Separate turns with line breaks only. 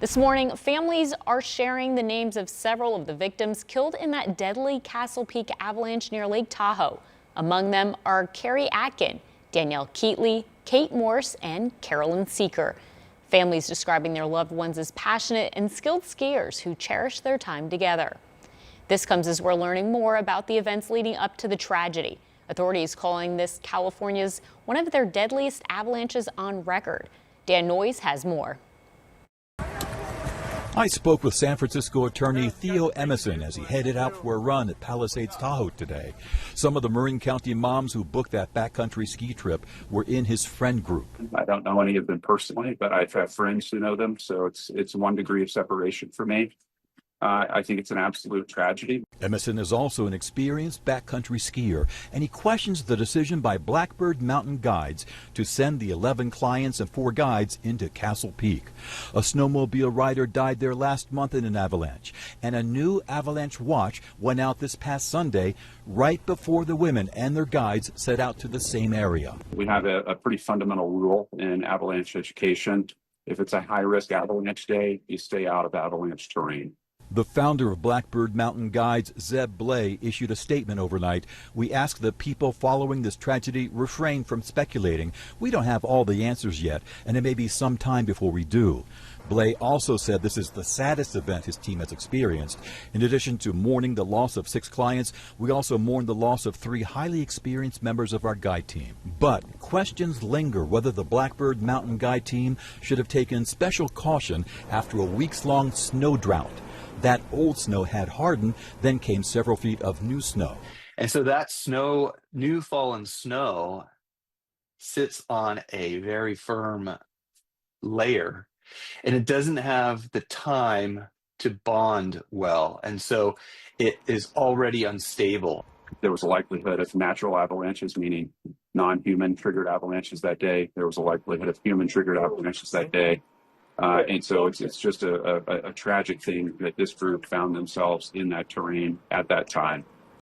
This morning, families are sharing the names of several of the victims killed in that deadly Castle Peak avalanche near Lake Tahoe. Among them are Carrie Atkin, Danielle Keatley, Kate Morse, and Carolyn Seeker. Families describing their loved ones as passionate and skilled skiers who cherish their time together. This comes as we're learning more about the events leading up to the tragedy. Authorities calling this California's one of their deadliest avalanches on record. Dan Noyes has more.
I spoke with San Francisco attorney Theo Emerson as he headed out for a run at Palisades Tahoe today. Some of the Marin County moms who booked that backcountry ski trip were in his friend group.
I don't know any of them personally, but I've had friends who know them, so it's one degree of separation for me. I think it's an absolute tragedy.
Emerson is also an experienced backcountry skier, and he questions the decision by Blackbird Mountain Guides to send the 11 clients and 4 guides into Castle Peak. A snowmobile rider died there last month in an avalanche, and a new avalanche watch went out this past Sunday right before the women and their guides set out to the same area.
We have a pretty fundamental rule in avalanche education. If it's a high-risk avalanche day, you stay out of avalanche terrain.
The founder of Blackbird Mountain Guides, Zeb Blay, issued a statement overnight. We ask the people following this tragedy refrain from speculating. We don't have all the answers yet, and it may be some time before we do. Blay also said this is the saddest event his team has experienced. In addition to mourning the loss of 6 clients, we also mourn the loss of 3 highly experienced members of our guide team. But questions linger whether the Blackbird Mountain Guide team should have taken special caution after a weeks-long snow drought. That old snow had hardened, then came several feet of new snow.
And so that snow, new fallen snow, sits on a very firm layer, and it doesn't have the time to bond well. And so it is already unstable.
There was a likelihood of natural avalanches, meaning non-human triggered avalanches that day. There was a likelihood of human triggered avalanches that day. And so it's just a tragic thing that this group found themselves in that terrain at that time.